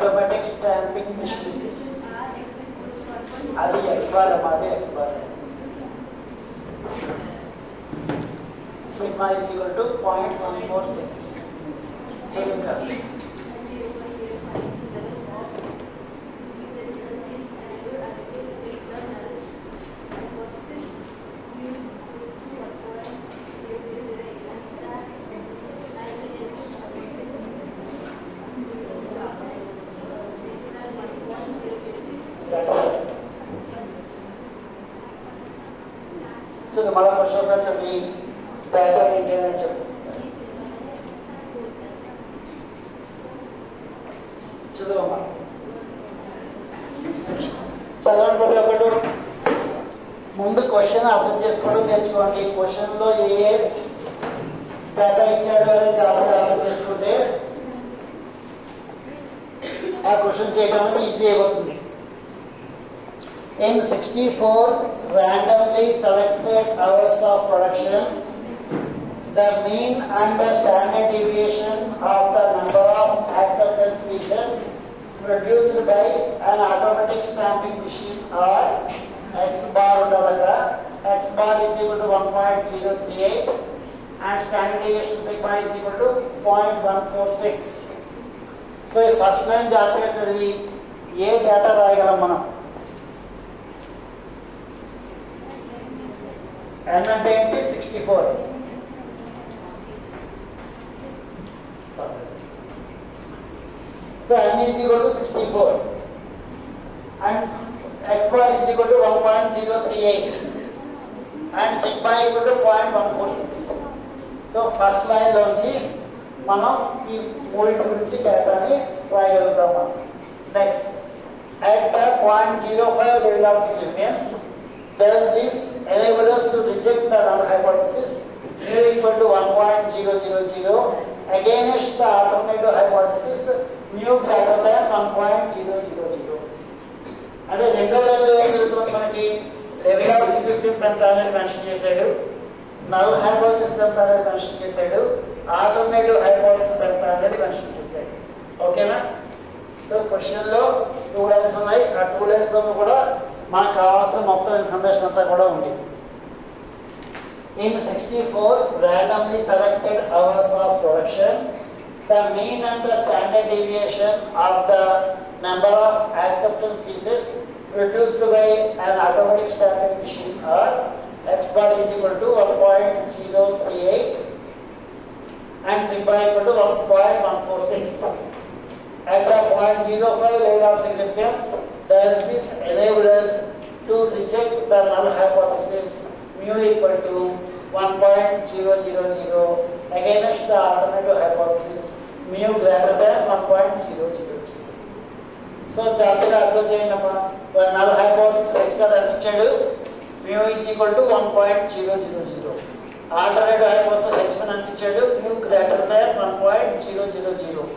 automatic stamping machine. అది X bar అమ్మది X bar. Sigma is equal to 0.146. चलिए तो हमारा क्वेश्चन का चलिए डाटा मेंटेन चलिए चलो చదవండి ఒకడు ముందు క్వశ్చన్ అర్థం చేసుకోవడం నేర్చుకోండి క్వశ్చన్ లో ఏ డేటా ఇచ్చాడో అనేది జాగ్రత్తగా అర్థం చేసుకుంటే ఆ క్వశ్చన్ చేయడం అనేది ఈజీ అయిపోతుంది. In 64 randomly selected hours of production, the mean and the standard deviation of the number of acceptance pieces produced by an automatic stamping machine are X bar udalaga. X bar is equal to 1.038 and standard deviation sigma is equal to 0.146. So first line జాగ్రత్తగా చదివి ఏ data రాయగలం మనం? n అంటే ఏంటి 64. So n is equal to 64 and x bar is equal to 1.038 and sigma equal to 0.146. So first line లోంచి మనం ఈ మూడింటి గురించి డేటాని రాయగలుగుతాం మనం. Next at the 0.05 level of significance, does this enable us to reject the null hypothesis mu equal to 1.000 against the alternative hypothesis mu greater than 1.000. అంటే రెండో లెవెల్లో ఏం జరుగుతుంది మనకి లెవెల్ ఆఫ్ సిగ్నిఫికెన్స్ అంతా అనేది మెన్షన్ చేశాడు, నల్ హైపోథెసిస్ అంతా అనేది మెన్షన్ చేశాడు, ఆల్టర్నేటివ్ హైపోథెసిస్ అంతా అనేది మెన్షన్ చేశాడు. ఓకేనా? సో క్వశ్చన్ లో 2 లైన్స్ ఉన్నాయి. ఆ 2 లైన్స్ లో కూడా మనకు కావాల్సిన మొత్తం ఇన్ఫర్మేషన్ అంతా కూడా ఉంది. In 64 randomly selected hours of production, the mean and the standard deviation of the number of acceptance pieces produced by an automatic stamping machine are X bar is equal to 1.038 and sigma equal to 1.146. At the 0.05 level of significance, does this enable us to reject the null hypothesis mu equal to 1.000 against the alternative hypothesis mu greater than 1.000? So జాగ్రత్తగా అర్థం చేయండి అమ్మా. null hypothesis extra ఇచ్చాడు, mu is equal to 1.000. alternative hypothesis h1 ఎంత ఇచ్చాడు, mu greater than 1.000.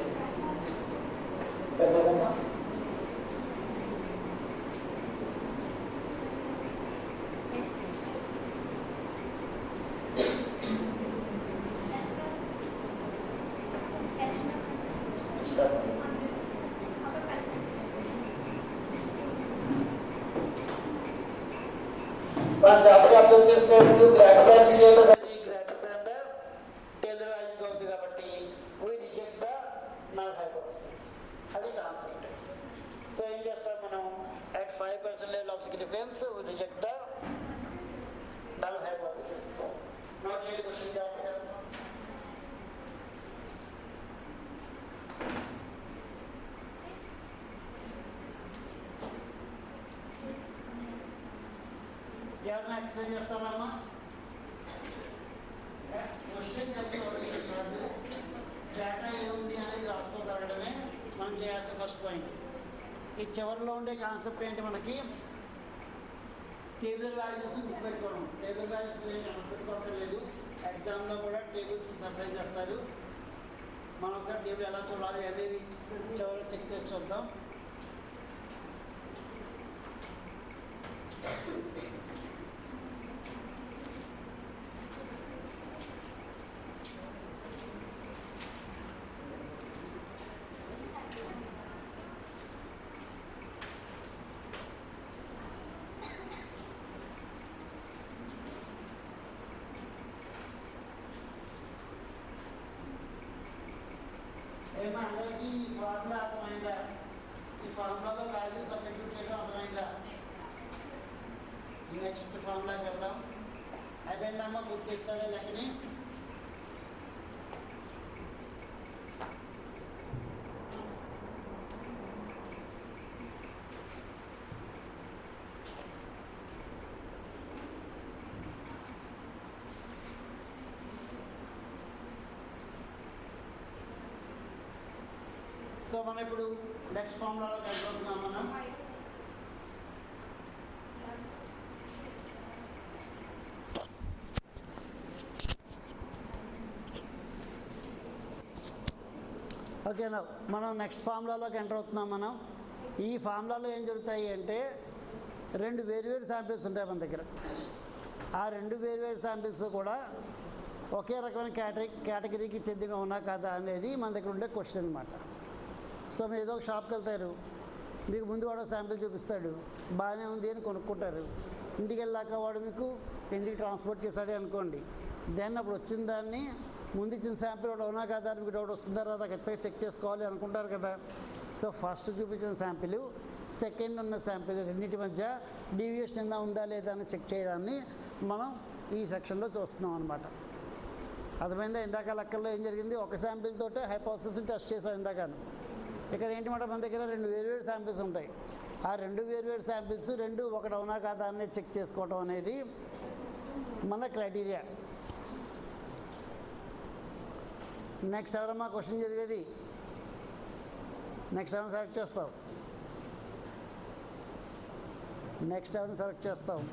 జాగ్రత్తగా అర్థం చేస్తే గ్రేటర్ దాన్ చేయడం గ్రేటర్ దాన్ ద టేలర్ వాల్యూగా ఉంది కాబట్టి we reject the null hypothesis. అది కాన్సెప్ట్. సో ఏం చేస్తాం మనం? at 5% level of significance we reject the null hypothesis. Note చేయండి క్వశ్చన్ జాగ్రత్తగా. ఎవరైనా ఎక్స్ప్లెయిన్ చేస్తానమ్మా? క్వశ్చన్ చెప్పిసార్లు డేటా ఏముంది అనేది రాసుకోగలగడమే మనం చేయాల్సిన ఫస్ట్ పాయింట్. ఈ చివరిలో ఉండే కాన్సెప్ట్ ఏంటి మనకి? టేబుల్ వాల్యూస్ గుర్తుపెట్టుకోవడం. టేబుల్ వాల్యూస్ గుర్తుపెట్టుకోవడం లేదు, ఎగ్జామ్లో కూడా టేబుల్స్ సప్లై చేస్తారు. మనం ఒకసారి టేబుల్ ఎలా చూడాలి అనేది చివరిలో చెక్ చేసి చూద్దాం. ఏమో అందరికీ ఈ ఫార్ములా అర్థమైందా? ఈ ఫార్ములాతో వాల్యూ సబ్స్టిట్యూట్ చేయడం అర్థమైందా? నెక్స్ట్ ఫార్ములాకి వెళ్దాం. అయిపోయిందమ్మా, పూర్తి చేస్తారా లెక్కని? సో మనం ఇప్పుడు నెక్స్ట్ ఫార్ములాలోకి వెళ్ళిపోతున్నాం. మనం ఓకేనా, మనం నెక్స్ట్ ఫార్ములాలోకి ఎంటర్ అవుతున్నాం. మనం ఈ ఫార్ములాలో ఏం జరుగుతాయి అంటే రెండు వేరువేరు శాంపిల్స్ ఉంటాయి మన దగ్గర. ఆ రెండు వేరువేరు శాంపిల్స్ కూడా ఒకే రకమైన కేటగిరీకి చెందిన ఉన్నా కదా అనేది మన దగ్గర ఉండే క్వశ్చన్ అనమాట. సో మీరు ఏదో ఒక షాప్కి వెళ్తారు, మీకు ముందు వాడు శాంపిల్ చూపిస్తాడు, బాగానే ఉంది అని కొనుక్కుంటారు. ఇంటికి వెళ్ళాక వాడు మీకు ఇంటికి ట్రాన్స్పోర్ట్ చేశాడే అనుకోండి, దెన్ అప్పుడు వచ్చిన దాన్ని ముందు ఇచ్చిన శాంపిల్ ఒకటి అవునా కదా అని మీకు డౌట్ వస్తుందా రాదా ఖచ్చితంగా చెక్ చేసుకోవాలి అనుకుంటారు కదా. సో ఫస్ట్ చూపించిన శాంపిల్, సెకండ్ ఉన్న శాంపిల్ రెండింటి మధ్య డీవియేషన్ ఉందా లేదా అని చెక్ చేయడాన్ని మనం ఈ సెక్షన్లో చూస్తున్నాం అనమాట. అర్థమైందా? ఇందాక లెక్కల్లో ఏం జరిగింది, ఒక శాంపిల్ తోటే హైపోథసిస్ని టెస్ట్ చేసాం ఇందాక. ఇక్కడ ఏంటంటే మన దగ్గర రెండు వేరువేరు శాంపిల్స్ ఉంటాయి. ఆ రెండు వేరువేరు శాంపిల్స్ రెండు ఒకటి అవునా కాదా అని చెక్ చేసుకోవటం అనేది మన క్రైటీరియా. నెక్స్ట్ ఎవరమ్మా క్వశ్చన్ చదివేది? నెక్స్ట్ ఎవరిని సెలెక్ట్ చేస్తావు? నెక్స్ట్ ఎవరిని సెలెక్ట్ చేస్తావు?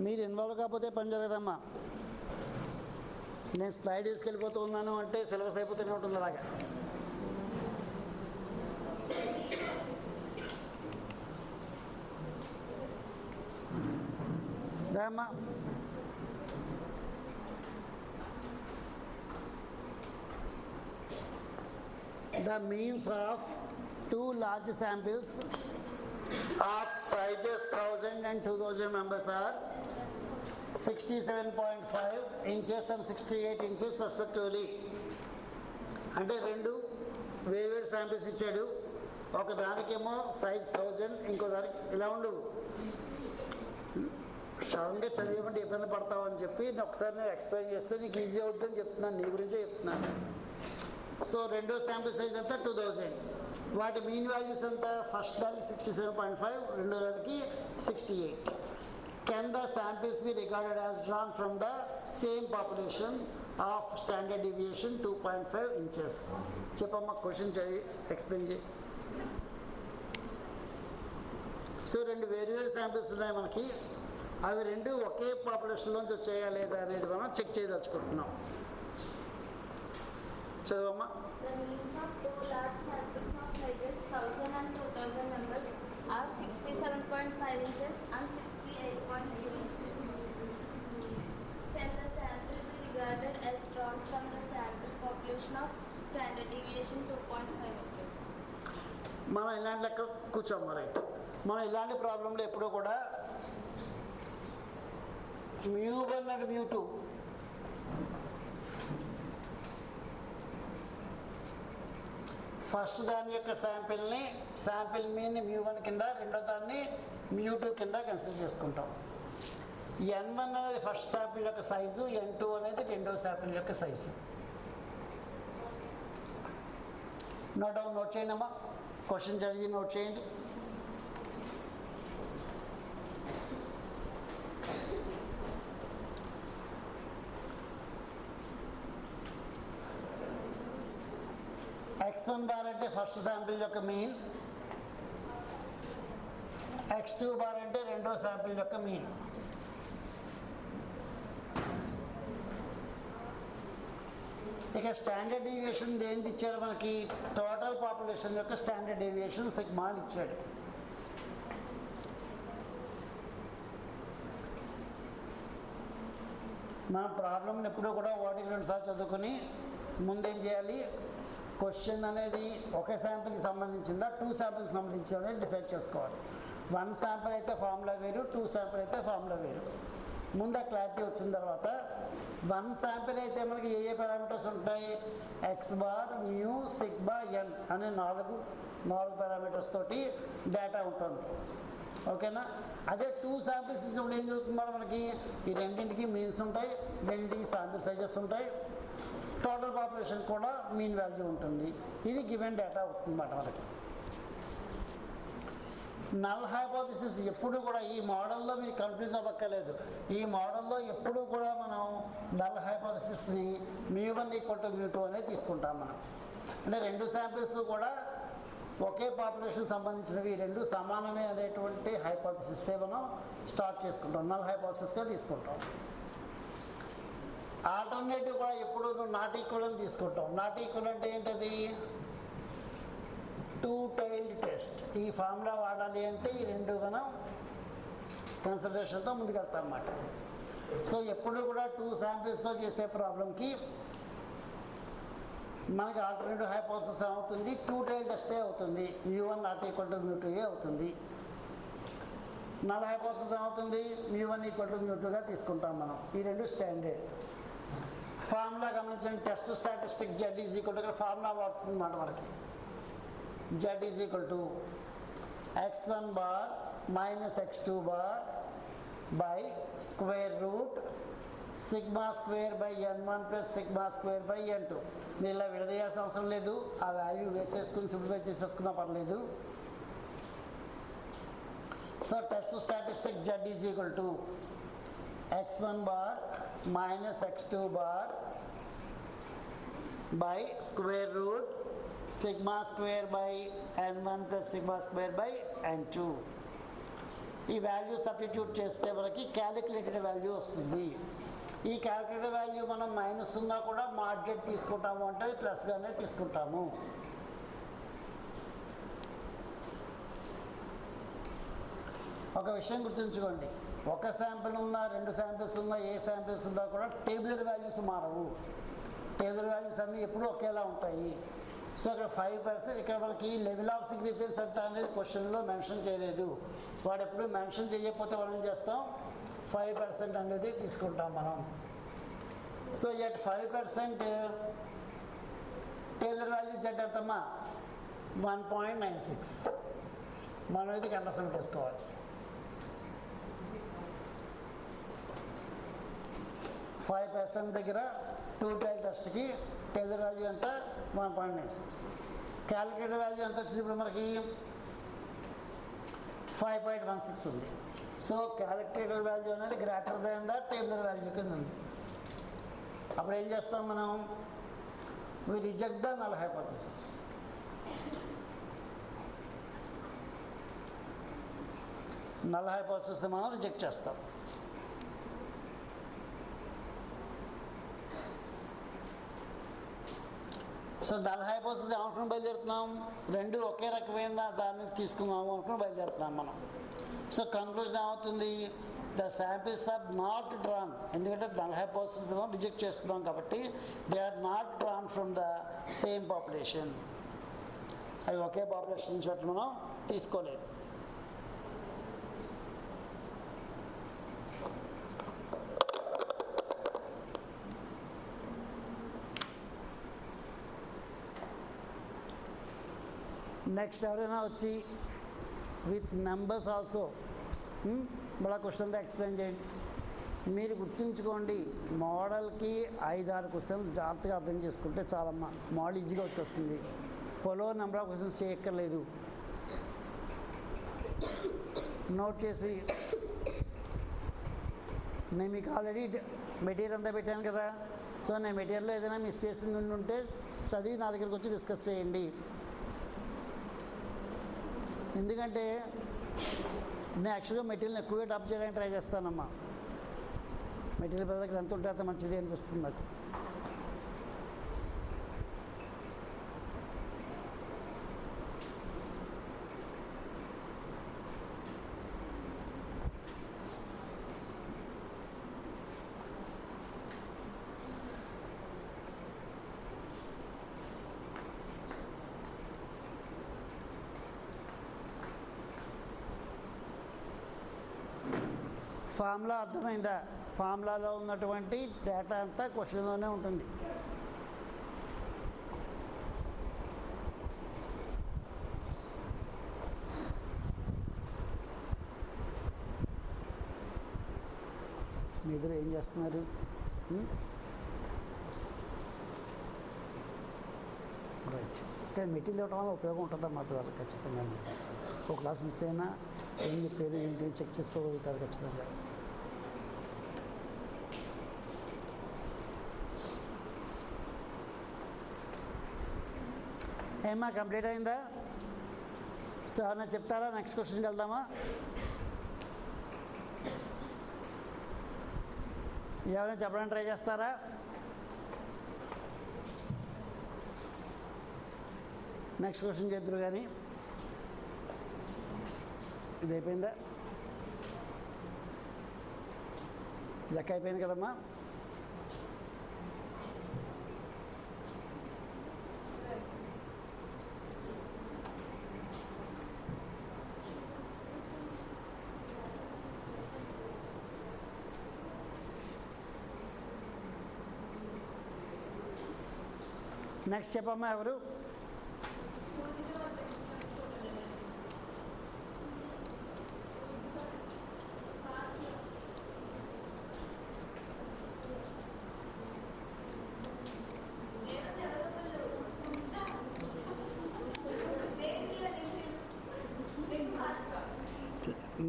మీరు ఇన్వాల్వ్ కాకపోతే పని జరగదమ్మా. నేను స్లైడ్ తీసుకెళ్ళిపోతూ ఉన్నాను అంటే సిలబస్ అయిపోతూనే ఉంటుంది అలాగా. దామ్మా the means of two large samples of sizes 1000 and 2000 members are 67.5 inches and 68 inches respectively. అంటే రెండు వేరువేరు శాంపిల్స్ ఇచ్చాడు. ఒక దానికేమో సైజ్ 1000, ఇంకో దానికి ఇలా ఉండవు. సడన్గా చదివేమంటే ఇబ్బంది పడతావు అని చెప్పి ఒకసారి నేను ఎక్స్ప్లెయిన్ చేస్తే నీకు ఈజీ అవుతుందని చెప్తున్నాను, నీ గురించే చెప్తున్నాను. సో రెండో శాంపిల్ సైజ్ అంతా 2000, వాటి మీన్ వాల్యూస్ అంతా ఫస్ట్ దానికి 67.5, రెండో దానికి 68. Can the samples be regarded as drawn from the same population of standard deviation 2.5 inches? చెప్పమ్మా, క్వశ్చన్ చదివి ఎక్స్ప్లెయిన్ చేయి. సో రెండు వేరువేరు శాంపిల్స్ ఉన్నాయి మనకి, అవి రెండు ఒకే పాపులేషన్లోంచి వచ్చాయా లేదా అనేది మనం check చేయదలుచుకుంటున్నాం. చదవమ్మా. The means of two large samples of sizes 1000 and 2000 members are 67.5 inches and 68.3 inches. Can the sample be regarded as drawn from the sample population of standard deviation 2.5 inches? మనం ఇలాంటి లెక్క కూర్చోమ్మ. రైట్, మనం ఇలాంటి ప్రాబ్లంలో ఎప్పుడూ కూడా μ1 and μ2 first దాని యొక్క శాంపిల్ మీన్ μ1 కింద, రెండో దాన్ని μ2 కింద కన్సిడర్ చేసుకుంటాం. n1 అనేది ఫస్ట్ శాంపిల్ యొక్క సైజు, n2 అనేది రెండో శాంపిల్ యొక్క సైజు. నోట్ చేయండి అమ్మా, క్వశ్చన్ చదివి నోట్ చేయండి. x1 బార్ అంటే ఫస్ట్ శాంపిల్ యొక్క మీన్, x2 బార్ అంటే రెండో శాంపిల్ యొక్క మీన్. ఇక స్టాండర్డ్ డీవియేషన్ దేనికి ఇచ్చాడు మనకి? టోటల్ పాపులేషన్ యొక్క స్టాండర్డ్ డీవియేషన్ సిగ్మా అని ఇచ్చాడు. మన ప్రాబ్లమ్ని ఎప్పుడూ కూడా ఒకటికి రెండు సార్లు చదువుకొని ముందేం చేయాలి, క్వశ్చన్ అనేది ఒక శాంపిల్కి సంబంధించిందా 2 శాంపిల్కి సంబంధించిందా డిసైడ్ చేసుకోవాలి. 1 శాంపిల్ అయితే ఫార్ములా వేరు, 2 శాంపిల్ అయితే ఫార్ములా వేరు. ముందు ఆ క్లారిటీ వచ్చిన తర్వాత 1 శాంపిల్ అయితే మనకి ఏ పారామీటర్స్ ఉంటాయి, ఎక్స్ బార్, మ్యూ, సిగ్మా, ఎన్ అనే నాలుగు పారామీటర్స్ తోటి డేటా ఉంటుంది. ఓకేనా. అదే 2 శాంపిల్స్ ఇచ్చినప్పుడు ఏం జరుగుతుంది మేడం, మనకి ఈ రెండింటికి మీన్స్ ఉంటాయి, రెండింటికి శాంపిల్ సైజెస్ ఉంటాయి, టోటల్ పాపులేషన్ కూడా మీన్ వాల్యూ ఉంటుంది. ఇది గివెన్ డేటా అవుతుంది అన్నమాట మనకి. నల్ హైపోథిసిస్ ఎప్పుడు కూడా ఈ మోడల్లో మీరు కన్ఫ్యూజ్ అవ్వక్కర్లేదు. ఈ మోడల్లో ఎప్పుడు కూడా మనం నల్ హైపోథిసిస్ని μ1 = μ2 అనేది తీసుకుంటాం మనం. అంటే 2 శాంపిల్స్ కూడా ఒకే పాపులేషన్ సంబంధించినవి, 2 సమానమే అనేటువంటి హైపోథిసిస్నే మనం స్టార్ట్ చేసుకుంటాం, నల్ హైపోథిసిస్గా తీసుకుంటాం. ఆల్టర్నేటివ్ కూడా ఎప్పుడు నాట్ ఈక్వల్ అని తీసుకుంటాం. నాట్ ఈక్వల్ అంటే ఏంటది, 2 టైల్డ్ టెస్ట్. ఈ ఫార్ములా వాడాలి అంటే ఈ 2 మనం కన్సిడరేషన్తో ముందుకెళ్తాం అన్నమాట. సో ఎప్పుడు కూడా 2 శాంపిల్స్తో చేసే ప్రాబ్లంకి మనకి ఆల్టర్నేటివ్ హైపోథిసిస్ అవుతుంది, 2 టైల్ టెస్టే అవుతుంది, μ1 ≠ μ2 అవుతుంది. నల్ హైపోథిసిస్ అవుతుంది, μ1 = μ2గా తీసుకుంటాం మనం. ఈ 2 స్టాండర్డ్ ఫార్ములా గమనించండి. టెస్ట్ స్టాటిస్టిక్ Z = ఫార్ములా వాడుతుంది అన్నమాట మనకి. Z = x1 bar minus x2 bar by square root sigma square by n1 plus sigma square by n2. మీరు ఇలా విడదీయాల్సిన అవసరం లేదు, ఆ వాల్యూ వేసేసుకుని సింప్లిఫై చేసేసుకున్నా పర్లేదు. So test statistic Z = x1 bar minus x2 bar by square root sigma square by n1 plus sigma square by n2. ఈ value substitute చేస్తే మనకి క్యాలిక్యులేటెడ్ వాల్యూ వస్తుంది. ఈ క్యాలిక్యులేటెడ్ వాల్యూ మనం మైనస్ ఉన్నా కూడా మార్జిన్ తీసుకుంటాము అంటే ప్లస్గానే తీసుకుంటాము. ఒక విషయం గుర్తుంచుకోండి, ఒక శాంపిల్ ఉన్నా 2 శాంపిల్స్ ఉన్నా ఏ శాంపిల్స్ ఉన్నా కూడా టేబులర్ వాల్యూస్ మారవు. టేబులర్ వాల్యూస్ అన్నీ ఎప్పుడూ ఒకేలా ఉంటాయి. సో అక్కడ 5%, ఇక్కడ మనకి లెవెల్ ఆఫ్ సిగ్నిఫికెన్స్ ఎంత అనేది క్వశ్చన్లో మెన్షన్ చేయలేదు. వాడు ఎప్పుడు మెన్షన్ చేయకపోతే మనం ఏం చేస్తాం, 5% అనేది తీసుకుంటాం మనం. So at 5% tabular value Z ఎంతమ్మా, 1.96. మనం ఇది కండర్స్టాండ్ చేసుకోవాలి. 5% దగ్గర 2 టైల్ టెస్ట్కి టేబులర్ వాల్యూ ఎంత, 1.96. క్యాలిక్యులేటర్ వాల్యూ ఎంత వచ్చింది ఇప్పుడు మనకి, 5.16 ఉంది. సో క్యాలిక్యులేటర్ వాల్యూ అనేది greater than the tabular value కింద ఉంది. అప్పుడు ఏం చేస్తాం మనం, we reject the null hypothesis. Null హైపోథిసిస్ని మనం రిజెక్ట్ చేస్తాం. సో నల్ హైపోథిసిస్ ఏమనుకుని బయలుదేరుతున్నాం, 2 ఒకే రకమైన దాన్ని తీసుకున్నాము అనుకుని బయలుదేరుతున్నాం మనం. సో కంక్లూజన్ ఏమవుతుంది, the samples are not drawn. ఎందుకంటే నల్ హైపోథిసిస్ రిజెక్ట్ చేస్తున్నాం కాబట్టి they are not drawn from the same population. అవి ఒకే పాపులేషన్ నుంచి బట్టి మనం తీసుకోలేదు. నెక్స్ట్ ఎవరైనా వచ్చి విత్ నెంబర్స్ ఆల్సో మళ్ళీ క్వశ్చన్తో ఎక్స్ప్లెయిన్ చేయండి. మీరు గుర్తుంచుకోండి, మోడల్కి 5-6 క్వశ్చన్స్ జాగ్రత్తగా అర్థం చేసుకుంటే చాలమ్మా, మోడల్ ఈజీగా వచ్చేస్తుంది. పొలో నెంబర్ ఆఫ్ క్వశ్చన్స్ చేయక్కర్లేదు. నోట్ చేసి నేను మీకు ఆల్రెడీ మెటీరియల్ అంతా పెట్టాను కదా. సో నేను మెటీరియల్లో ఏదైనా మిస్ చేసింది ఉంటే చదివి నా దగ్గరికి వచ్చి డిస్కస్ చేయండి. ఎందుకంటే నేను యాక్చువల్గా మెటీరియల్ ఎక్కువగా డ్రాప్ చేయడానికి ట్రై చేస్తానమ్మా. మెటీరియల్ పెద్ద దగ్గర ఎంత ఉంటే అంత మంచిది అనిపిస్తుంది నాకు. ఫార్ములా అర్థమైందా? ఫార్ములాలో ఉన్నటువంటి డేటా అంతా క్వశ్చన్లోనే ఉంటుంది. మీ ఇద్దరు ఏం చేస్తున్నారు? రైట్. అంటే మెటీరియల్ ఇవ్వడం వల్ల ఉపయోగం ఉంటుందన్నమాట వాళ్ళకి ఖచ్చితంగా. ఒక క్లాస్ మిస్ అయినా ఏం చెప్పారు ఏంటి చెక్ చేసుకోగలుగుతారు ఖచ్చితంగా. ఏమా కంప్లీట్ అయిందా? సార్ నా చెప్తారా? నెక్స్ట్ క్వశ్చన్కి వెళ్దామా? ఎవరైనా చెప్పడానికి ట్రై చేస్తారా? నెక్స్ట్ క్వశ్చన్ చేద్దరు కానీ. ఇది అయిపోయిందా? లెక్క అయిపోయింది కదమ్మా. నెక్స్ట్ చెప్పమ్మా ఎవరు?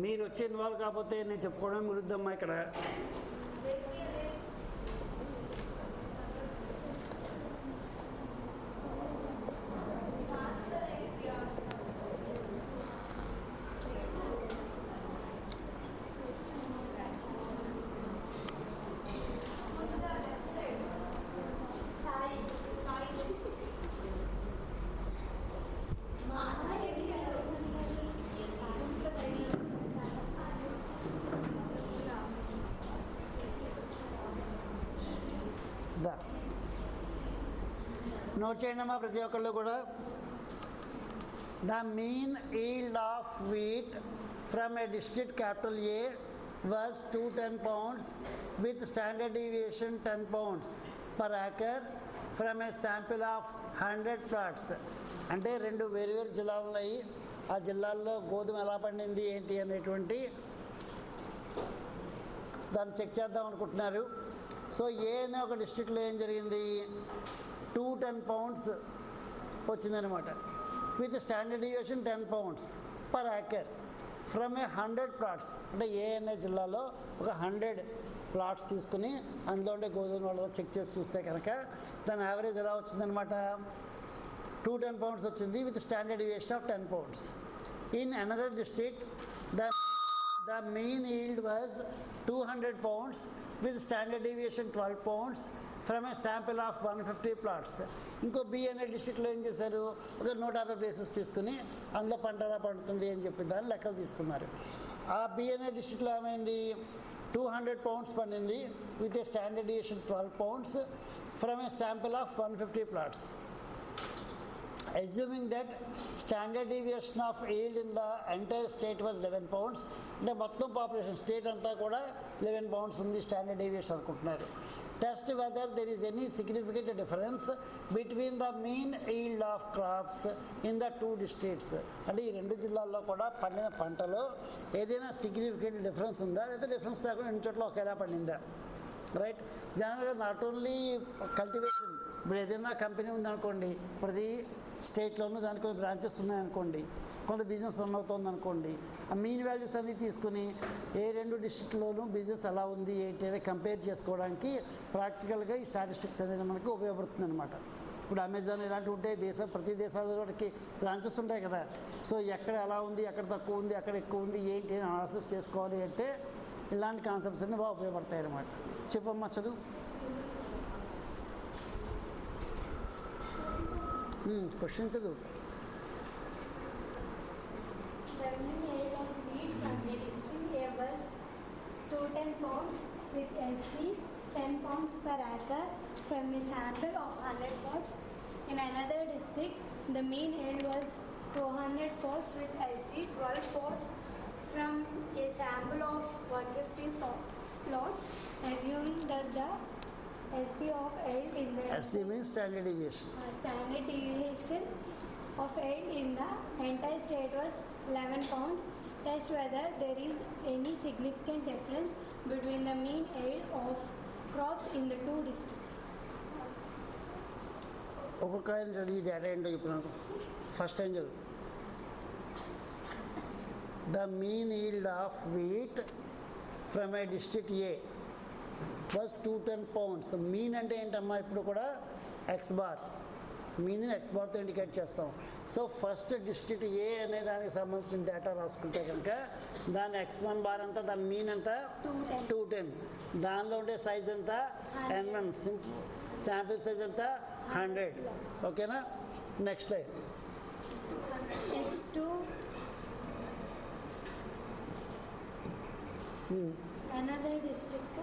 మీరు వచ్చి ఇన్వాల్వ్ కాకపోతే నేను చెప్పుకోవడం విరుద్ధమ్మా ఇక్కడ. నోట్ చేయండి అమ్మా ప్రతి ఒక్కళ్ళు కూడా. The mean yield of wheat from a district capital A was 210 pounds with standard deviation 10 pounds per acre from a sample of 100 plots. అంటే రెండు వేరు జిల్లాలు ఉన్నాయి. ఆ జిల్లాల్లో గోధుమ ఎలా పండింది ఏంటి అనేటువంటి దాన్ని చెక్ చేద్దాం అనుకుంటున్నారు. సో ఏ అనే ఒక డిస్ట్రిక్ట్లో ఏం జరిగింది, 210 pounds వచ్చిందనమాట. With standard deviation 10 pounds per acre from A 100 plots. అంటే ఏ అనే జిల్లాలో ఒక 100 plots తీసుకుని అందులో ఉండే గోధుమ వాళ్ళలో చెక్ చేసి చూస్తే కనుక దాని యావరేజ్ ఎలా వచ్చిందనమాట, 210 pounds వచ్చింది with standard deviation of 10 pounds. In another district the mean yield was 200 pounds with standard deviation 12 pounds from a sample of 150 plots. ఇంకో బి అనే డిస్ట్రిక్ట్లో ఏం చేశారు, ఒక 150 ప్లేసెస్ తీసుకుని అందులో పంట ఎలా పండుతుంది అని చెప్పి దాన్ని లెక్కలు తీసుకున్నారు. ఆ బి అనే డిస్ట్రిక్ట్లో ఏమైంది, 200 pounds పండింది with a standard deviation 12 pounds from A sample of 150 plots. Assuming that standard deviation of yield in the entire state was 11 pounds, అంటే మొత్తం పాపులేషన్ స్టేట్ అంతా కూడా 11 pounds ఉంది స్టాండర్డ్ డీవియేషన్ అనుకుంటున్నారు. Test whether there is any significant difference between the mean yield of crops in the two districts. అంటే ఈ రెండు జిల్లాల్లో కూడా పండిన పంటలో ఏదైనా సిగ్నిఫికెంట్ డిఫరెన్స్ ఉందా, లేదా డిఫరెన్స్ లేకుండా రెండు చోట్ల ఒకేలా పండిందా. రైట్. జనరల్గా నాట్ ఓన్లీ కల్టివేషన్, ఇప్పుడు ఏదైనా కంపెనీ ఉందనుకోండి, ప్రతి స్టేట్లోనూ దానికి కొన్ని బ్రాంచెస్ ఉన్నాయనుకోండి, కొంత బిజినెస్ రన్ అవుతుంది అనుకోండి, ఆ మీన్ వాల్యూస్ అన్నీ తీసుకుని ఏ రెండు డిస్ట్రిక్ట్లోనూ బిజినెస్ ఎలా ఉంది ఏంటి అనేది కంపేర్ చేసుకోవడానికి ప్రాక్టికల్గా ఈ స్టాటిస్టిక్స్ అనేది మనకి ఉపయోగపడుతుంది అనమాట. ఇప్పుడు అమెజాన్ ఇలాంటివి ఉంటాయి, ప్రతి దేశాలకి బ్రాంచెస్ ఉంటాయి కదా. సో ఎక్కడ ఎలా ఉంది, ఎక్కడ తక్కువ ఉంది, ఎక్కడ ఎక్కువ ఉంది ఏంటి అని అనాలిసిస్ చేసుకోవాలి అంటే ఇలాంటి కాన్సెప్ట్స్ అన్నీ బాగా ఉపయోగపడతాయి అన్నమాట. చెప్పమ్మా చదువు. క్వశ్చన్ చదువు. The mean yield of wheat from the district A was 210 pounds with SD 10 pounds per acre from a sample of 100 pots. In another district, the mean yield was 400 pots with SD 12 pots from a sample of 150 plots, assuming that the SD of L in the SD means standard deviation. Standard deviation of L in the entire state was 11 pounds. Test whether there is any significant difference between the mean yield of crops in the two districts. ఒక్కొక్క ఆయన చదివి data ఏంటో చెప్పినాను. First time చదువు. The mean yield of wheat from a district A was 210 pounds. Mean అంటే ఏంటమ్మా, ఇప్పుడు కూడా ఎక్స్ బార్, మీన్ ఎక్స్ బార్తో ఇండికేట్ చేస్తాం. సో ఫస్ట్ డిస్ట్రిక్ట్ ఏ అనే దానికి సంబంధించిన డేటా రాసుకుంటే కనుక దాని x1 బార్ ఎంత, దాని మీన్ ఎంత 210, దానిలో ఉండే సైజ్ ఎంత n1, శాంపిల్ సైజ్ ఎంత 100. ఓకేనా? Next line. X2 another district.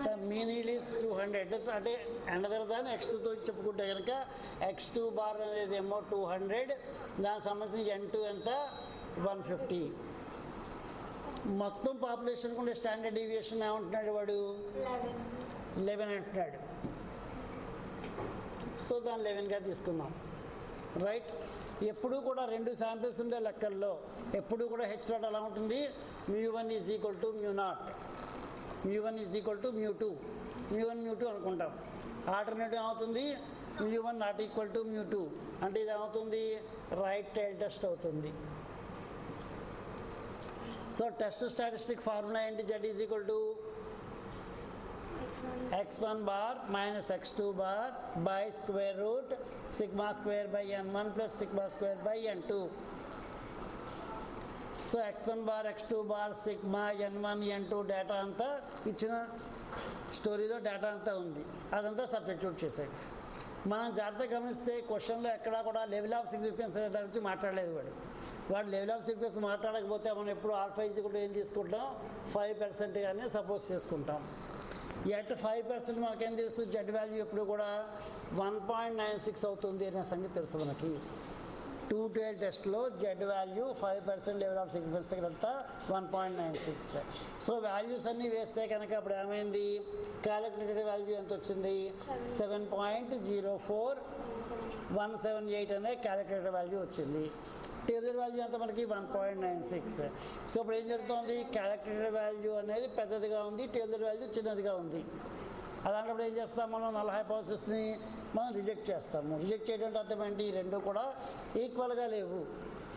The mean yield is 200. అంటే అనదర్ దాన్ని x2తో చెప్పుకుంటే కనుక x2 బార్ అనేది ఏమో 200, దానికి సంబంధించిన n2 ఎంత 150. మొత్తం పాపులేషన్కి ఉండే స్టాండర్డ్ డీవియేషన్ ఏమంటున్నాడు వాడు 11 అంటున్నాడు. సో దాన్ని 11గా తీసుకుందాం. రైట్? ఎప్పుడు కూడా రెండు శాంపిల్స్ ఉండే లెక్కల్లో ఎప్పుడు కూడా హెచ్ నాట్ ఎలా ఉంటుంది, μ1 is equal to μ0, μ1 is equal to μ2, μ1 μ2 అనుకుంటాం. ఆల్టర్నేటివ్ ఏమవుతుంది, μ1 నాట్ ఈక్వల్ టు μ2, అంటే ఇది ఏమవుతుంది రైట్ టైల్ టెస్ట్ అవుతుంది. సో టెస్ట్ స్టాటిస్టిక్ ఫార్ములా ఏంటి, z is equal to x1 bar minus x2 bar by square root sigma square by n1 plus sigma square by n2. So x1 bar x2 bar sigma n1 n2 data అంతా ఇచ్చిన స్టోరీలో data అంతా ఉంది, అదంతా substitute చేసాడు. మనం జాగ్రత్తగా గమనిస్తే క్వశ్చన్లో ఎక్కడా కూడా లెవెల్ ఆఫ్ సిగ్నిఫికెన్స్ అనే దాని గురించి మాట్లాడలేదు వాడు లెవెల్ ఆఫ్ సిగ్నిఫికెన్స్ మాట్లాడకపోతే మనం ఎప్పుడు ఆల్ఫా ఈజ్ కూడా ఏం తీసుకుంటాం 5% గానే సపోజ్ చేసుకుంటాం. ఎట్ 5% మనకేం తెలుసు, జెడ్ వాల్యూ ఎప్పుడు కూడా 1.96 అవుతుంది అనే సంగతి తెలుసు మనకి. 2 tail టెస్ట్లో Z value 5% level of significance దగ్గరంతా 1.96. సో వాల్యూస్ అన్నీ వేస్తే కనుక అప్పుడు ఏమైంది, క్యాలిక్యులేటెడ్ వాల్యూ ఎంత వచ్చింది 7.04178 అనే క్యాలిక్యులేటెడ్ వాల్యూ వచ్చింది. టేబుల్ వాల్యూ అంతా మనకి 1.96. సో ఇప్పుడు ఏం జరుగుతుంది, క్యాలిక్యులేటెడ్ వాల్యూ అనేది పెద్దదిగా ఉంది, టేబుల్ వాల్యూ చిన్నదిగా ఉంది. అలాంటప్పుడు ఏం చేస్తాం, మనం నల్ హైపోథిసిస్ని మనం రిజెక్ట్ చేస్తాము. రిజెక్ట్ చేయడం అర్థం ఏంటి, ఈ రెండు కూడా ఈక్వల్గా లేవు,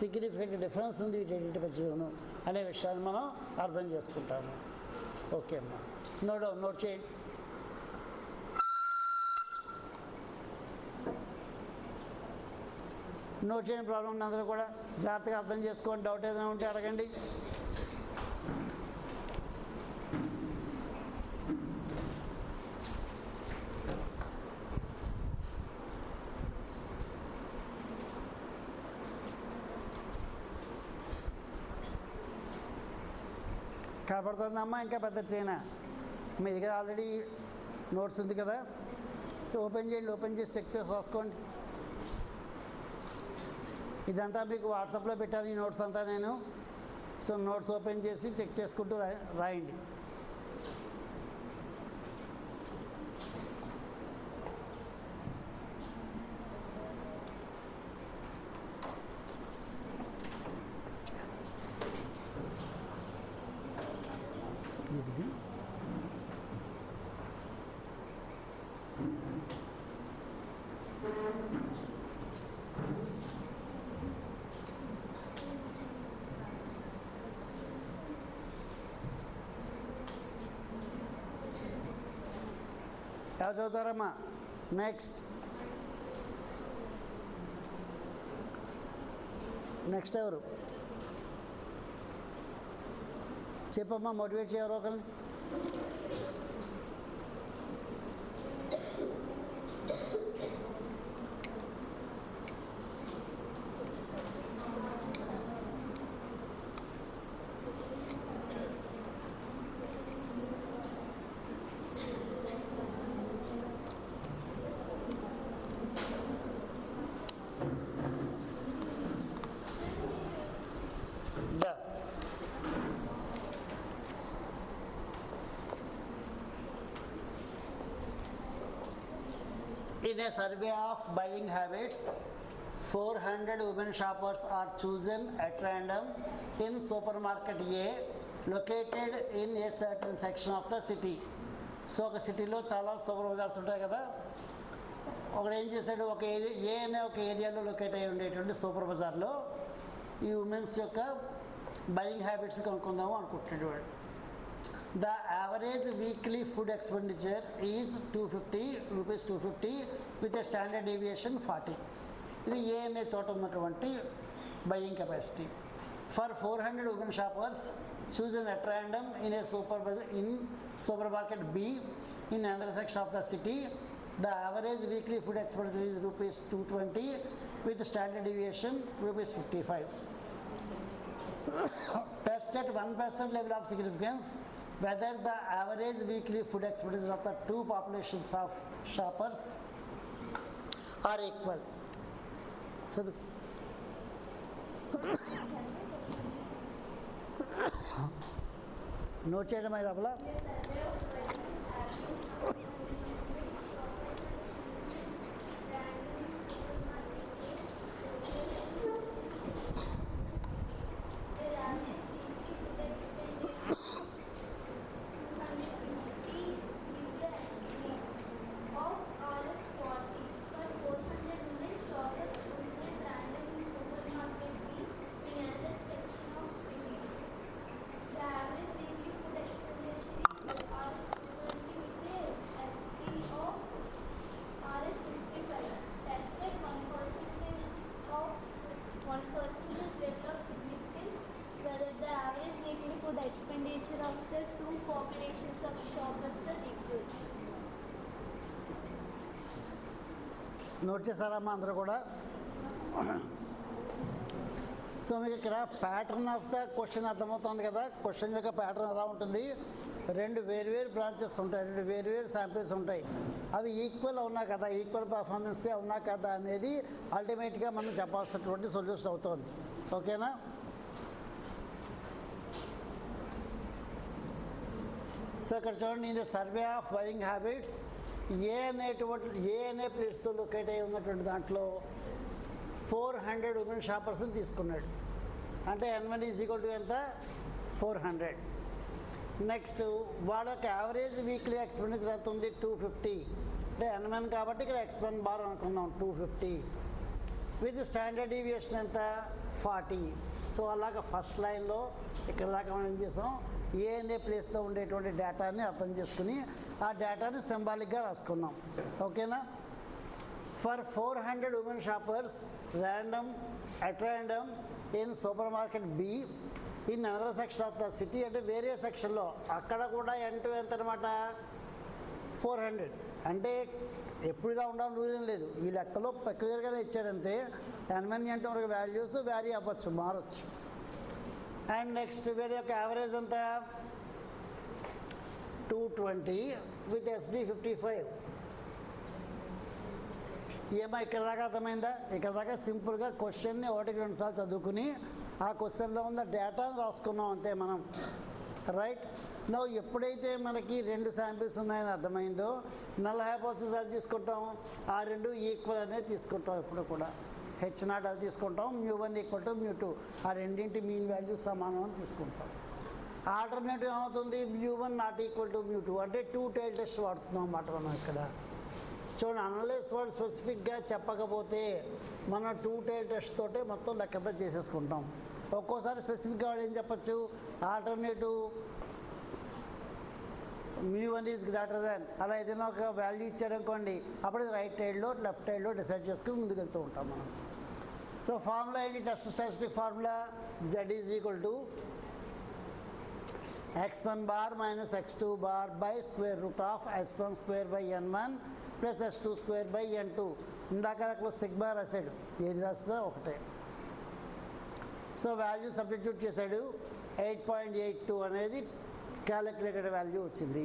సిగ్నిఫికెంట్ డిఫరెన్స్ ఉంది వీటి మధ్యలోను అనే విషయాన్ని మనం అర్థం చేసుకుంటాము. ఓకే అమ్మా, నోట్ చేయండి. నోట్ చేయని ప్రాబ్లం అందరూ కూడా జాగ్రత్తగా అర్థం చేసుకోండి. డౌట్ ఏదైనా ఉంటే అడగండి. కనపడుతుందమ్మా, ఇంకా పెద్ద చేయనా, మీ దగ్గర ఆల్రెడీ నోట్స్ ఉంది కదా, ఓపెన్ చేయండి, ఓపెన్ చేసి చెక్ చేసి రాసుకోండి. ఇదంతా మీకు వాట్సాప్లో పెట్టాను ఈ నోట్స్ అంతా నేను. సో నోట్స్ ఓపెన్ చేసి చెక్ చేసుకుంటూ రాయండి. ఇది ఎవరు చదువుతారమ్మా? నెక్స్ట్ ఎవరు చెప్పమ్మా, మోటివేట్ చేయరు ఒకరిని. In a survey of buying habits, 400 women shoppers are chosen at random in supermarket A located in a certain section of the city. So ఒక సిటీలో చాలా సూపర్ బజార్స్ ఉంటాయి కదా, ఒకడు ఏం చేశాడు, ఒక ఏరియా ఏ అనే ఒక ఏరియాలో లొకేట్ అయి ఉండేటువంటి సూపర్ బజార్లో ఈ ఉమెన్స్ యొక్క బయింగ్ హ్యాబిట్స్ కనుక్కుందాము అనుకుంటున్నాడు వాడు. The average weekly food expenditure is 250 rupees 250 with a standard deviation 40. ఇది ఏ అనే చోట ఉన్నటువంటి buying capacity. For 400 women shoppers chosen at random in a supermarket B in another section of the city, the average weekly food expenditure is rupees 220 with standard deviation rupees 55. Test at 1% level of significance whether the average weekly food expenditure of the two populations of shoppers are equal. So note చేయడం అయితే అలా expenditure of the two populations of shoppers are equal. Note చేశారమ్మా అందరూ కూడా. So మీకు ఇక్కడ pattern of the question అర్థమవుతుంది కదా. క్వశ్చన్ యొక్క ప్యాటర్న్ ఎలా ఉంటుంది, రెండు వేరువేరు బ్రాంచెస్ ఉంటాయి, రెండు వేరువేరు శాంపిల్స్ ఉంటాయి. అవి ఈక్వల్ ఉన్నా కదా, ఈక్వల్ పర్ఫార్మెన్సే ఉన్నా కదా అనేది అల్టిమేట్గా మనం చెప్పాల్సినటువంటి సొల్యూషన్ అవుతుంది. ఓకేనా? సో ఇక్కడ చూడండి, నేను సర్వే ఆఫ్ బయింగ్ హ్యాబిట్స్ ఏ అనే ప్లేస్తో లొకేట్ అయి ఉన్నటువంటి దాంట్లో 400 ఉమెన్ షాపర్స్ని తీసుకున్నాడు. అంటే N1 ఈజ్ ఈక్వల్ టు ఎంత, 400. నెక్స్ట్ వాళ్ళ యొక్క యావరేజ్ వీక్లీ ఎక్స్పెండిచర్ ఎంత ఉంది, 250. అంటే N1 కాబట్టి ఇక్కడ X1 బార్ అనుకుందాం 250 విత్ స్టాండర్డ్ డీవియేషన్ ఎంత, 40. సో అలాగా ఫస్ట్ లైన్లో ఇక్కడ దాకా మనం ఏం చేసాం, ఏ అనే ప్లేస్లో ఉండేటువంటి డేటాని అర్థం చేసుకుని ఆ డేటాని సింబాలిక్గా రాసుకున్నాం. ఓకేనా? For 400 women shoppers at random in super market be in another section of the city, అంటే వేరే సెక్షన్లో అక్కడ కూడా N2 ఎంత అనమాట, 400. అంటే ఎప్పుడు ఇలా ఉండాలని రూల్ ఏం లేదు, ఈ లెక్కలో క్లియర్గానే ఇచ్చాడంతే. N1 అంటే వరకు వాల్యూస్ వ్యారీ అవ్వచ్చు, మారచ్చు. అండ్ నెక్స్ట్ వీడి యొక్క యావరేజ్ ఎంత, 220 విత్ SD 55. ఏమో ఇక్కడ దాకా అర్థమైందా? ఇక్కడ దాకా సింపుల్గా క్వశ్చన్ని 1-2 సార్లు చదువుకుని ఆ క్వశ్చన్లో ఉన్న డేటాను రాసుకున్నాం అంతే మనం. రైట్ నౌ ఎప్పుడైతే మనకి 2 శాంపిల్స్ ఉన్నాయని అర్థమైందో, నల్ హైపోథసిస్ అది తీసుకుంటాం, ఆ 2 ఈక్వల్ అనేది తీసుకుంటాం. ఎప్పుడు కూడా H0 అది తీసుకుంటాం, μ1 ఈక్వల్ టు μ2, ఆ రెండింటి మీన్ వాల్యూ సమానం అని తీసుకుంటాం. ఆల్టర్నేటివ్ ఏమవుతుంది, μ1 నాట్ ఈక్వల్ టు μ2, అంటే 2 టైల్ టెస్ట్ వాడుతున్నాం అన్నమాట మనం ఇక్కడ. చూడండి, అనలైజ్ వర్డ్ స్పెసిఫిక్గా చెప్పకపోతే మనం 2 టైల్ టెస్ట్ తోటే మొత్తం లెక్కంతా చేసేసుకుంటాం. ఒక్కోసారి స్పెసిఫిక్గా వాడు ఏం చెప్పచ్చు, ఆల్టర్నేటివ్ μ1 ఈజ్ గ్రేటర్ దాన్, అలా ఏదైనా ఒక వాల్యూ ఇచ్చాడు అనుకోండి, అప్పుడు రైట్ సైడ్లో లెఫ్ట్ సైడ్లో డిసైడ్ చేసుకుని ముందుకు వెళ్తూ ఉంటాం మనం. సో ఫార్ములా ఏంటి, test statistic formula, Z is equal to x1 bar minus x2 bar by square root of s1 square by n1 plus s2 square by n2. ఇందాక దాంట్లో సిగ్మా రాశాడు, ఏది రాస్తుందో ఒకటే. సో వాల్యూ సబ్స్టిట్యూట్ చేశాడు, 8.82 అనేది calculated value వచ్చింది.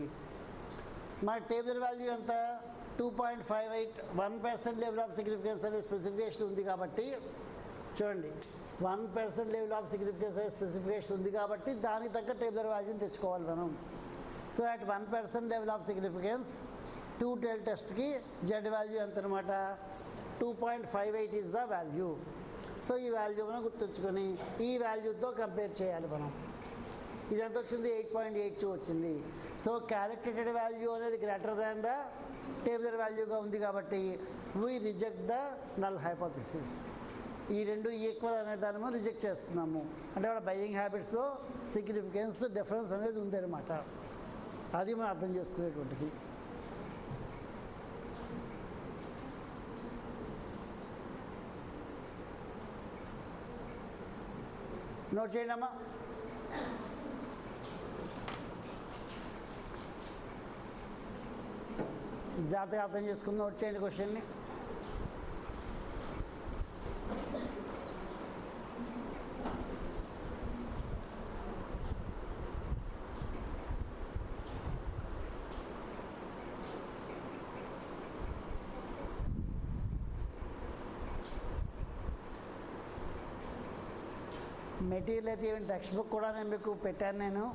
మన table value ఎంత, 2.58. 1% లెవెల్ ఆఫ్ సిగ్నిఫికెన్స్ అనే స్పెసిఫికేషన్ ఉంది కాబట్టి, చూడండి 1% లెవెల్ ఆఫ్ సిగ్నిఫికెన్స్ అనే స్పెసిఫికేషన్ ఉంది కాబట్టి దానికి తగ్గ టేబుల్ వాల్యూని తెచ్చుకోవాలి మనం. So at 1% level of significance two tell టెస్ట్కి జెడ్ వాల్యూ ఎంత అనమాట 2.58 ఈజ్ ద వాల్యూ. సో ఈ వాల్యూ మనం గుర్తుంచుకొని ఈ వాల్యూతో కంపేర్ చేయాలి మనం. ఇది ఎంత వచ్చింది 8.82 వచ్చింది. సో క్యాలిక్యులేటెడ్ వాల్యూ అనేది గ్రేటర్ దాన్ ద టేబులర్ వాల్యూగా ఉంది కాబట్టి we reject the null hypothesis. ఈ రెండు ఈక్వల్ అనే దాన్ని మనం రిజెక్ట్ చేస్తున్నాము. అంటే అక్కడ బయింగ్ హ్యాబిట్స్లో సిగ్నిఫికెన్స్ డిఫరెన్స్ అనేది ఉందన్నమాట. అది మనం అర్థం చేసుకునేటువంటిది. నోట్ చేయండి అమ్మా. జాగ్రత్తగా అర్థం చేసుకుని నోట్ చేయండి క్వశ్చన్ని. మెటీరియల్ అయితే ఈవెన్ టెక్స్ట్ బుక్ కూడా నేను మీకు పెట్టాను నేను.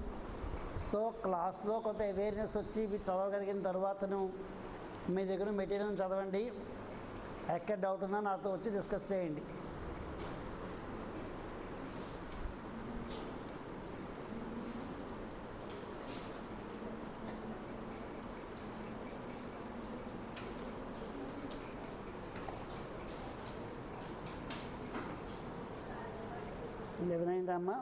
సో క్లాస్లో కొంత అవేర్నెస్ వచ్చి ఇవి చదవగలిగిన తర్వాతను మీ దగ్గర మెటీరియల్ని చదవండి. ఎక్కడ డౌట్ ఉందో నాతో వచ్చి డిస్కస్ చేయండి. ఎవరైందమ్మా?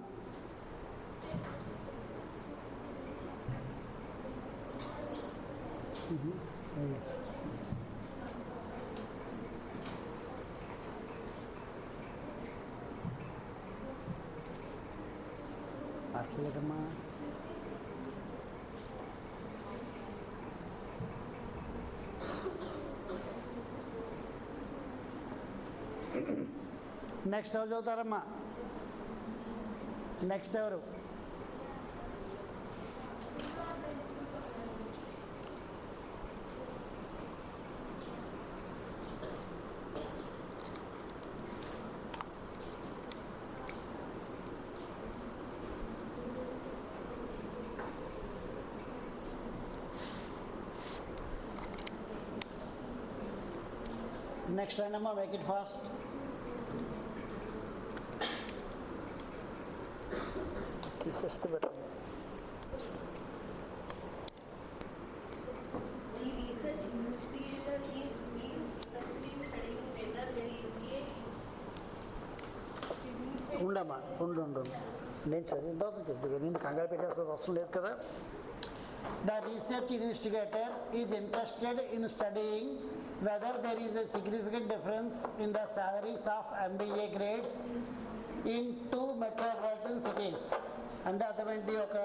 అట్లేదమ్మా. నెక్స్ట్ ఎవరు చదువుతారమ్మా? నెక్స్ట్ ఎవరు? నెక్స్ట్ అయినమ్మా, మేక్ ఇట్ ఫాస్ట్. తీసేస్తే better. The research investigator is interested in studying whether there is a significant ఉండమ్మా, ఉండు. నేను చదివిన తర్వాత చెప్తాను. నేను కంగారు పెట్టాల్సిన అవసరం లేదు కదా. The research investigator is interested in studying whether there is a significant difference in the salaries of MBA grades in two metropolitan cities. అంటే అర్థమేంటి, ఒక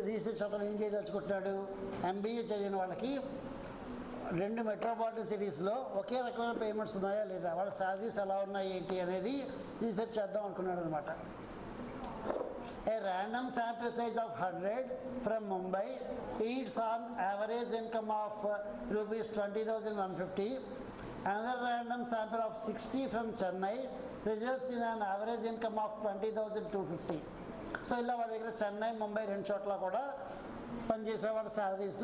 రీసెర్చ్ అతను ఏం చేయదలుచుకుంటున్నాడు, MBA చదివిన వాళ్ళకి రెండు మెట్రోపాలిటన్ సిటీస్లో ఒకే రకమైన పేమెంట్స్ ఉన్నాయా లేదా, వాళ్ళ శాలరీస్ ఎలా ఉన్నాయి ఏంటి అనేది రీసెర్చ్ చేద్దాం అనుకున్నాడు అనమాట. A random sample size of 100 from Mumbai yields on average income of rupees 20,150. Another random sample of 60 from Chennai results in an average income of 20,250. So ఇలా వాళ్ళ దగ్గర చెన్నై, ముంబై రెండు చోట్ల కూడా పనిచేసే వాళ్ళ శాలరీస్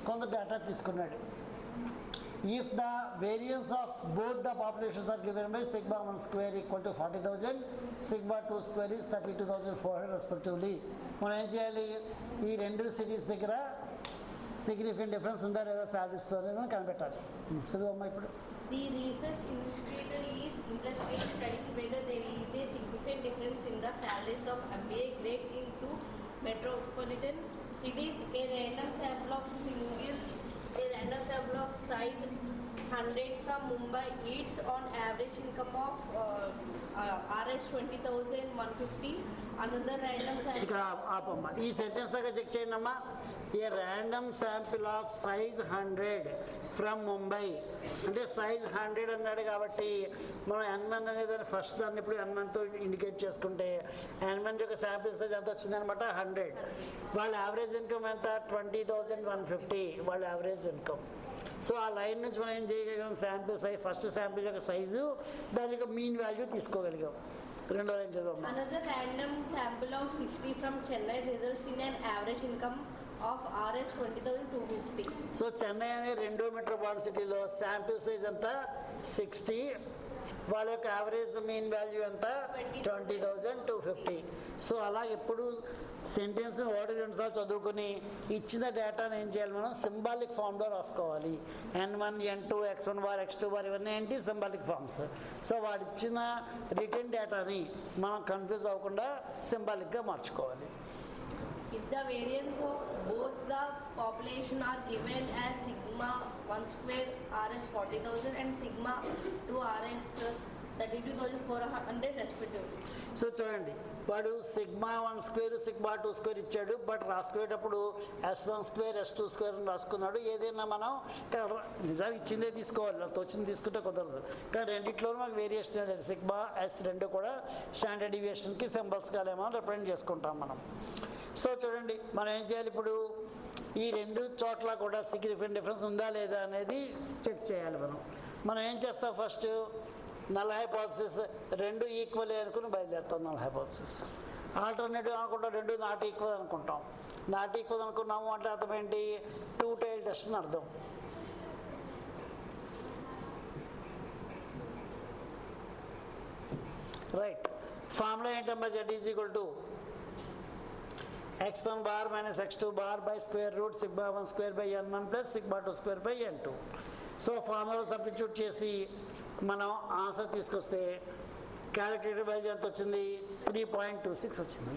కొంత డేటా తీసుకున్నాడు. If the variance of both the populations are given by sigma 1 square equal to 40,000, sigma 2 square is 32,400 respectively. మనం ఏం చేయాలి, ఈ రెండు సిటీస్ దగ్గర సిగ్నిఫికెంట్ డిఫరెన్స్ ఉందా లేదా శాలరీస్లో అనేది కనిపెట్టాలి. చదువమ్మా ఇప్పుడు. The research investigator is interested in studying whether there is a significant difference in the salaries of MBA grades in two metropolitan cities. A random sample of size 100 from Mumbai yields on average income of Rs 20,150. Another random sample. ఇక్కడ ఆపమ్మా, ఈ sentence దాకా check చేయండి అమ్మా. ఏ random sample of size 100 from Mumbai అంటే size 100 అన్నాడు కాబట్టి మనం N1 అనేది ఫస్ట్ దాన్ని ఇప్పుడు N1తో ఇండికేట్ చేసుకుంటే N1 యొక్క శాంపిల్ సైజ్ ఎంత వచ్చిందనమాట 100. వాళ్ళ యావరేజ్ ఇన్కమ్ ఎంత 20,150 వాళ్ళ యావరేజ్ ఇన్కమ్. సో ఆ లైన్ నుంచి మనం ఏం చేయగలిగాం, శాంపిల్ సైజ్ ఫస్ట్ శాంపిల్ యొక్క సైజు దాని యొక్క మీన్ వాల్యూ తీసుకోగలిగాం. రెండో line చదవమ్మా. Another random sample of 60 from Chennai results in an average income of RS 20,250. So Chennai అనే రెండో మెట్రోపాలిటన్ సిటీలో శాంపిల్ సైజ్ ఎంత 60, వాళ్ళ యొక్క యావరేజ్ మీన్ వాల్యూ ఎంత 20,250. సో అలా ఎప్పుడు సెంటెన్స్ ఒకటి రెండు సార్లు చదువుకొని ఇచ్చిన డేటాను ఏం చేయాలి, మనం సింబాలిక్ ఫామ్లో రాసుకోవాలి. N1, N2, X1 bar, X2 bar ఇవన్నీ ఏంటి సింబాలిక్ ఫామ్స్. సో వాడు ఇచ్చిన రిటర్న్ డేటాని మనం కన్ఫ్యూజ్ అవ్వకుండా సింబాలిక్గా మార్చుకోవాలి. If the variance of both the population are given as sigma 1 square RS 40,000 and sigma 2 RS 32,400 respectively. So చూడండి, వాడు సిగ్మా 1 స్క్వేర్ సిగ్మా 2 స్క్వేర్ ఇచ్చాడు, బట్ రాసుకునేటప్పుడు S1 స్క్వేర్ S2 స్క్వేర్ అని రాసుకున్నాడు. ఏదైనా మనం నిజానికి ఇచ్చిందే తీసుకోవాలి, వచ్చింది తీసుకుంటే కుదరదు. కానీ రెండిట్లోనూ మనకు వేరియేషన్ అనేది సిగ్మా S రెండు కూడా స్టాండర్డ్ డీవియేషన్కి సింబల్స్గా ఏమో రిప్రజెంట్ చేసుకుంటాం మనం. సో చూడండి, మనం ఏం చేయాలి, ఇప్పుడు ఈ రెండు చోట్ల కూడా సిగ్నిఫికెంట్ డిఫరెన్స్ ఉందా లేదా అనేది చెక్ చేయాలి. మనం ఏం చేస్తాం, ఫస్ట్ నల్ హైపోథసిస్ రెండు ఈక్వల్ అనుకుని బయలుదేరుతాం. నల్ హైపోథసిస్ ఆల్టర్నేటివ్ అనుకుంటాం, రెండు నాట్ ఈక్వల్ అనుకుంటాం. నాట్ ఈక్వల్ అనుకున్నాము అంటే అర్థం ఏంటి, టూ టైల్ టెస్ట్ అని అర్థం. రైట్, ఫార్ములా ఏంటమ్మా, Z is equal to x1 bar minus x2 bar by square root sigma 1 square by n1 plus sigma 2 square by n2. So formula substitute చేసి మనం answer తీసుకొస్తే క్యాలిక్యులేటర్ వాల్యూ ఎంత వచ్చింది, 3.26 వచ్చింది.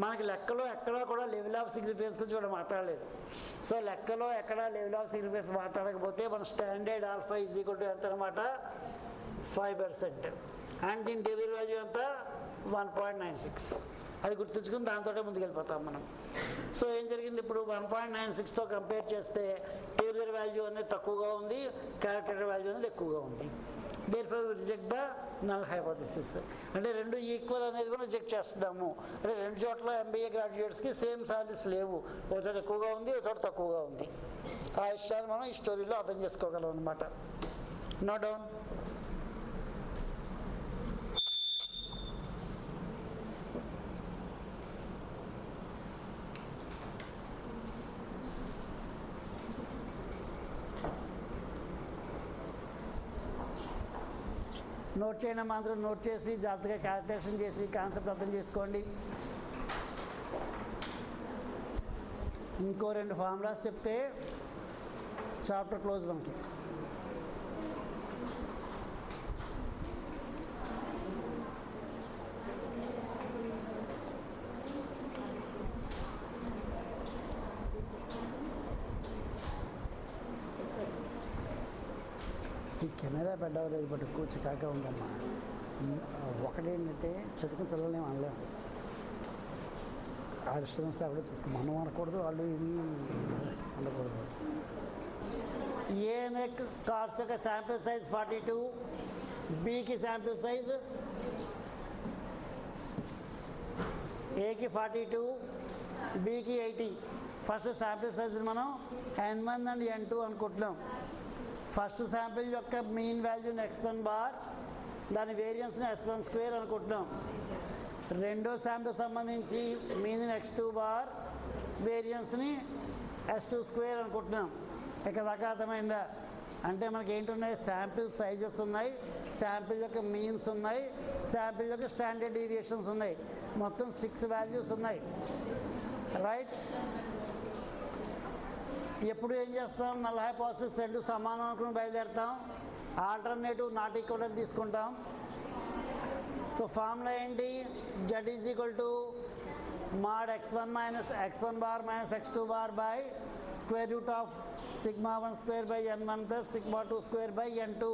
మనకి లెక్కలో ఎక్కడా కూడా లెవెల్ ఆఫ్ సిగ్నిఫికెన్స్ గురించి కూడా మాట్లాడలేదు. సో లెక్కలో ఎక్కడా లెవెల్ ఆఫ్ సిగ్నిఫికెన్స్ మాట్లాడకపోతే మన standard alpha is equal to ఎంత అనమాట, 5%. అండ్ దీని డెలివరీ వాల్యూ ఎంత 1.96. అది గుర్తుంచుకుని దాంతో ముందుకెళ్ళిపోతాం మనం. సో ఏం జరిగింది, ఇప్పుడు 1.96తో కంపేర్ చేస్తే టేబులర్ వాల్యూ అనేది తక్కువగా ఉంది, క్యారెక్టర్ వాల్యూ అనేది ఎక్కువగా ఉంది. Therefore reject the null hypothesis. అంటే రెండు ఈక్వల్ అనేది కూడా రిజెక్ట్ చేస్తున్నాము. అంటే రెండు చోట్ల MBA గ్రాడ్యుయేట్స్కి సేమ్ సాలరీస్ లేవు, ఒక చోట ఎక్కువగా ఉంది, ఒక చోట తక్కువగా ఉంది. ఆ విషయాన్ని మనం ఈ స్టోరీలో అర్థం చేసుకోగలం అనమాట. No down. నోట్ చేయడం మాత్రం నోట్ చేసి జాగ్రత్తగా క్యాలిక్యులేషన్ చేసి కాన్సెప్ట్ అర్థం చేసుకోండి. ఇంకో రెండు ఫార్ములాస్ చెప్తే చాప్టర్ క్లోజ్ మనకి. ఈ కెమెరా పెట్టవలేదు, బట్ ఎక్కువ చికాగా ఉందమ్మా. ఒకటేంటంటే చెట్టుకుని పిల్లల్ని అనలేము, ఆ డిస్టర్బెన్స్ అక్కడ చూసుకుని మనం అనకూడదు, వాళ్ళు ఇవి ఉండకూడదు. ఏ కార్డ్స్ యొక్క శాంపిల్ సైజ్ 42, బికి శాంపిల్ సైజ్ ఏకి 42, బికి 80. ఫస్ట్ శాంపిల్ సైజ్ మనం N1 అండ్ N2 అనుకుంటున్నాం. ఫస్ట్ శాంపిల్ యొక్క మీన్ వాల్యూని x1 బార్, దాని వేరియన్స్ని S1 స్క్వేర్ అనుకుంటున్నాం. రెండో శాంపిల్ సంబంధించి mean x2 bar, వేరియన్స్ని S2 square అనుకుంటున్నాం. ఇక దాకా అర్థమైందా? అంటే మనకి ఏంటున్నాయి, శాంపిల్ సైజెస్ ఉన్నాయి, శాంపిల్ యొక్క మీన్స్ ఉన్నాయి, శాంపిల్ యొక్క స్టాండర్డ్ డీవియేషన్స్ ఉన్నాయి. మొత్తం 6 వాల్యూస్ ఉన్నాయి. రైట్, ఎప్పుడు ఏం చేస్తాం, నల్ హైపోథసిస్ రెండు సమానం అనుకుని బయలుదేరుతాం. ఆల్టర్నేటివ్ నాట్ ఈక్వల్ అని తీసుకుంటాం. సో ఫార్ములా ఏంటి, Z is equal to mod x1 minus x1 bar minus x2 bar by square root of sigma 1 square by n1 plus sigma 2 square by n2.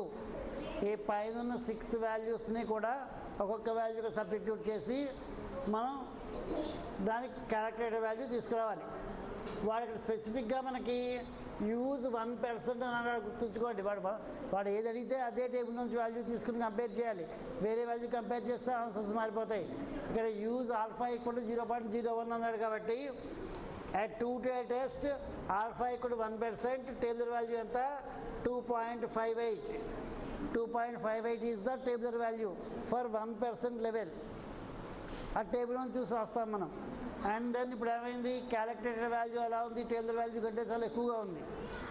ఈ పైన ఉన్న 6 వాల్యూస్ని కూడా ఒక్కొక్క వాల్యూకి సబ్స్టిట్యూట్ చేసి మనం దానికి క్యాలిక్యులేటర్ వాల్యూ తీసుకురావాలి. వాడికి స్పెసిఫిక్గా మనకి యూజ్ 1% అని అన్నాడు, గుర్తుంచుకోండి. వాడు ఏది అడిగితే అదే టేబుల్ నుంచి వాల్యూ తీసుకుని కంపేర్ చేయాలి. వేరే వాల్యూ కంపేర్ చేస్తే ఆన్సర్స్ మారిపోతాయి. ఇక్కడ యూజ్ ఆల్ఫా ఈక్వల్ టు 0.01 అన్నాడు కాబట్టి at 2 tail test alpha equal to 1%, tabular value ఎంత 2.58. 2.58 is the tabular value for 1% level. ఆ టేబుల్ నుంచి చూసి రాస్తాం మనం. అండ్ దెన్ ఇప్పుడు ఏమైంది, క్యాలిక్యులేటెడ్ వాల్యూ ఎలా ఉంది, టేబుల్ వాల్యూ కంటే చాలా ఎక్కువగా ఉంది.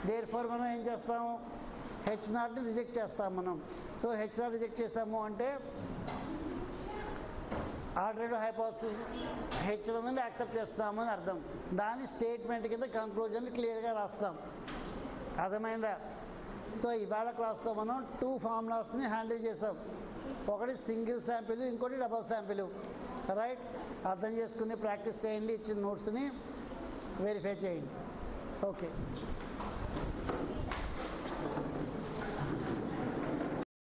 దేర్ ఫోర్ మనం ఏం చేస్తాం, H0ని రిజెక్ట్ చేస్తాం మనం. సో H0 రిజెక్ట్ చేస్తాము అంటే ఆల్టర్నేటివ్ హైపోథసిస్ H1ని యాక్సెప్ట్ చేస్తాము అని అర్థం. దాని స్టేట్మెంట్ కింద కంక్లూజన్ క్లియర్గా రాస్తాం. అర్థమైందా? సో ఇవాళ క్లాస్తో మనం 2 ఫార్ములాస్ని హ్యాండిల్ చేసాం. ఒకటి సింగిల్ శాంపిల్, ఇంకోటి డబల్ శాంపిల్. రైట్, అర్థం చేసుకుని ప్రాక్టీస్ చేయండి, ఇచ్చిన నోట్స్ని వెరిఫై చేయండి. ఓకే.